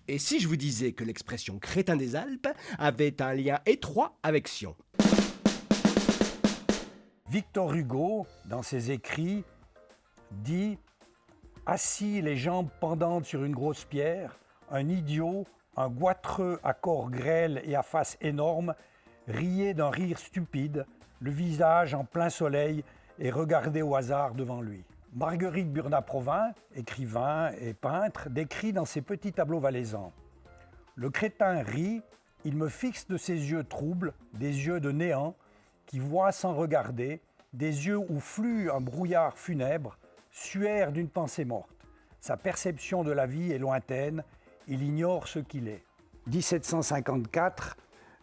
Et si je vous disais que l'expression crétin des Alpes avait un lien étroit avec Sion? Victor Hugo, dans ses écrits, dit « Assis les jambes pendantes sur une grosse pierre, un idiot, un goitreux à corps grêle et à face énorme, riait d'un rire stupide, le visage en plein soleil et regardait au hasard devant lui. » Marguerite Burnat-Provins, écrivain et peintre, décrit dans ses petits tableaux valaisans « Le crétin rit, il me fixe de ses yeux troubles, des yeux de néant, qui voient sans regarder, des yeux où flue un brouillard funèbre, suaire d'une pensée morte. Sa perception de la vie est lointaine, il ignore ce qu'il est. » 1754,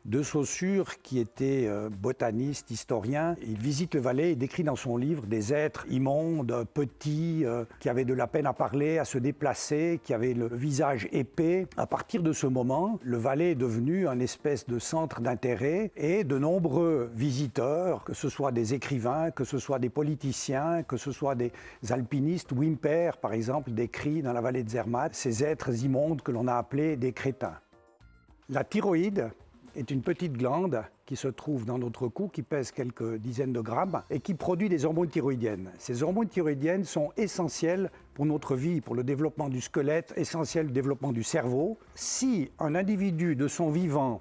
De Saussure, qui était botaniste, historien, il visite le Valais et décrit dans son livre des êtres immondes, petits, qui avaient de la peine à parler, à se déplacer, qui avaient le visage épais. À partir de ce moment, le Valais est devenu un espèce de centre d'intérêt et de nombreux visiteurs, que ce soit des écrivains, que ce soit des politiciens, que ce soit des alpinistes. Wimper, par exemple, décrit dans la vallée de Zermatt ces êtres immondes que l'on a appelés des crétins. La thyroïde est une petite glande qui se trouve dans notre cou, qui pèse quelques dizaines de grammes et qui produit des hormones thyroïdiennes. Ces hormones thyroïdiennes sont essentielles pour notre vie, pour le développement du squelette, essentielles au développement du cerveau. Si un individu de son vivant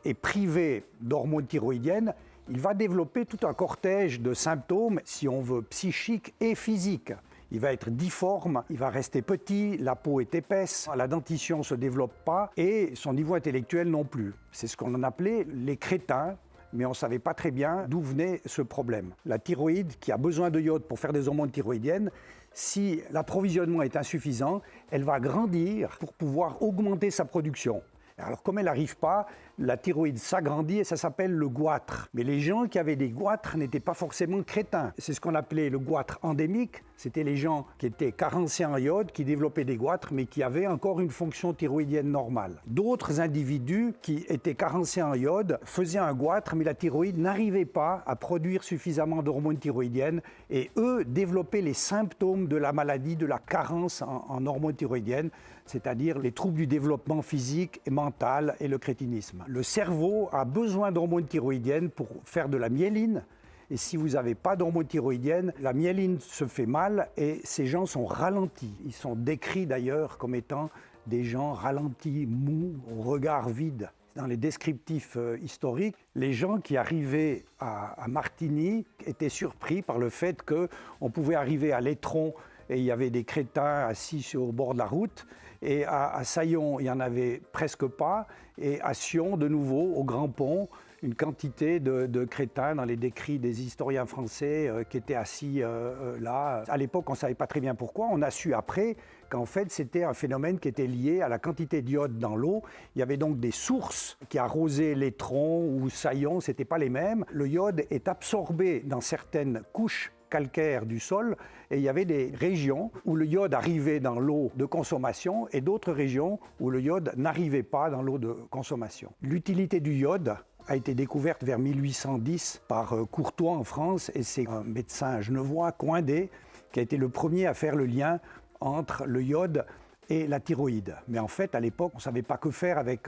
est privé d'hormones thyroïdiennes, il va développer tout un cortège de symptômes, si on veut, psychiques et physiques. Il va être difforme, il va rester petit, la peau est épaisse, la dentition ne se développe pas et son niveau intellectuel non plus. C'est ce qu'on en appelait les crétins, mais on ne savait pas très bien d'où venait ce problème. La thyroïde, qui a besoin de iode pour faire des hormones thyroïdiennes, si l'approvisionnement est insuffisant, elle va grandir pour pouvoir augmenter sa production. Alors comme elle n'arrive pas, la thyroïde s'agrandit et ça s'appelle le goitre. Mais les gens qui avaient des goitres n'étaient pas forcément crétins. C'est ce qu'on appelait le goitre endémique. C'était les gens qui étaient carencés en iode, qui développaient des goitres, mais qui avaient encore une fonction thyroïdienne normale. D'autres individus qui étaient carencés en iode faisaient un goitre, mais la thyroïde n'arrivait pas à produire suffisamment d'hormones thyroïdiennes et eux développaient les symptômes de la maladie, de la carence en hormones thyroïdiennes, c'est-à-dire les troubles du développement physique et mental et le crétinisme. Le cerveau a besoin d'hormones thyroïdiennes pour faire de la myéline. Et si vous n'avez pas d'hormones thyroïdiennes, la myéline se fait mal et ces gens sont ralentis. Ils sont décrits d'ailleurs comme étant des gens ralentis, mous, au regard vide. Dans les descriptifs historiques, les gens qui arrivaient à Martigny étaient surpris par le fait qu'on pouvait arriver à l'Étron et il y avait des crétins assis sur le bord de la route. Et à Saillon, il n'y en avait presque pas. Et à Sion, de nouveau, au Grand Pont, une quantité de crétins dans les décrits des historiens français qui étaient assis là. À l'époque, on ne savait pas très bien pourquoi. On a su après qu'en fait, c'était un phénomène qui était lié à la quantité d'iode dans l'eau. Il y avait donc des sources qui arrosaient l'Étron ou Saillon, ce n'étaient pas les mêmes. Le iode est absorbé dans certaines couches calcaire du sol et il y avait des régions où le iode arrivait dans l'eau de consommation et d'autres régions où le iode n'arrivait pas dans l'eau de consommation. L'utilité du iode a été découverte vers 1810 par Courtois en France et c'est un médecin genevois, Coindet, qui a été le premier à faire le lien entre le iode et la thyroïde. Mais en fait, à l'époque, on ne savait pas que faire avec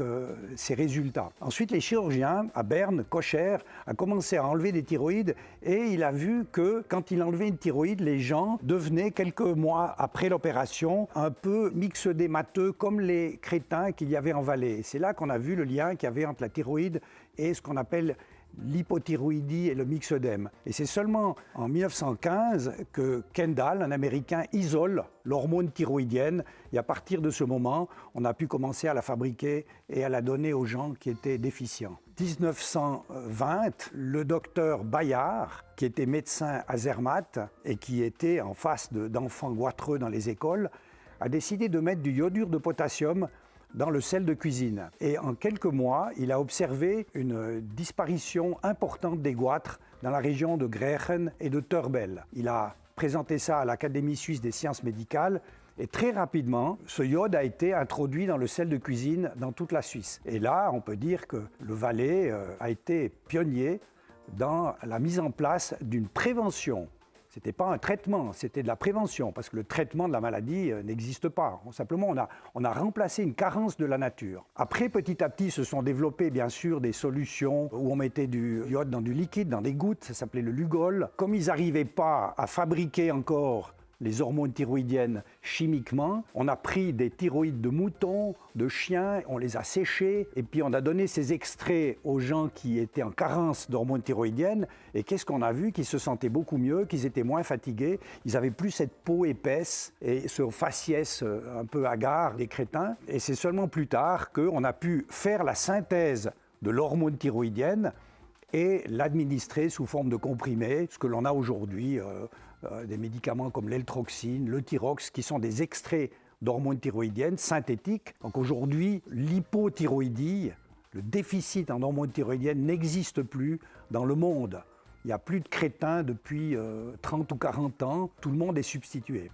ces résultats. Ensuite, les chirurgiens, à Berne, Kocher, a commencé à enlever des thyroïdes et il a vu que quand il enlevait une thyroïde, les gens devenaient, quelques mois après l'opération, un peu myxœdémateux, comme les crétins qu'il y avait en Valais. C'est là qu'on a vu le lien qu'il y avait entre la thyroïde et ce qu'on appelle l'hypothyroïdie et le myxœdème. Et c'est seulement en 1915 que Kendall, un Américain, isole l'hormone thyroïdienne. Et à partir de ce moment, on a pu commencer à la fabriquer et à la donner aux gens qui étaient déficients. 1920, le docteur Bayard, qui était médecin à Zermatt et qui était en face d'enfants goitreux dans les écoles, a décidé de mettre du iodure de potassium dans le sel de cuisine. Et en quelques mois, il a observé une disparition importante des goitres dans la région de Greichen et de Turbel. Il a présenté ça à l'Académie suisse des sciences médicales et très rapidement, ce iode a été introduit dans le sel de cuisine dans toute la Suisse. Et là, on peut dire que le Valais a été pionnier dans la mise en place d'une prévention Ce n'était pas un traitement, c'était de la prévention, parce que le traitement de la maladie n'existe pas. Simplement, on a remplacé une carence de la nature. Après, petit à petit, se sont développées, bien sûr, des solutions où on mettait du iode dans du liquide, dans des gouttes, ça s'appelait le Lugol. Comme ils n'arrivaient pas à fabriquer encore les hormones thyroïdiennes chimiquement, on a pris des thyroïdes de moutons, de chiens, on les a séchés et puis on a donné ces extraits aux gens qui étaient en carence d'hormones thyroïdiennes et qu'est-ce qu'on a vu? Qu'ils se sentaient beaucoup mieux, qu'ils étaient moins fatigués, ils n'avaient plus cette peau épaisse et ce faciès un peu hagard des crétins et c'est seulement plus tard qu'on a pu faire la synthèse de l'hormone thyroïdienne et l'administrer sous forme de comprimés, ce que l'on a aujourd'hui, des médicaments comme l'Eltroxine, le Thyrox, qui sont des extraits d'hormones thyroïdiennes synthétiques. Donc aujourd'hui, l'hypothyroïdie, le déficit en hormones thyroïdiennes n'existe plus dans le monde. Il n'y a plus de crétins depuis 30 ou 40 ans, tout le monde est substitué.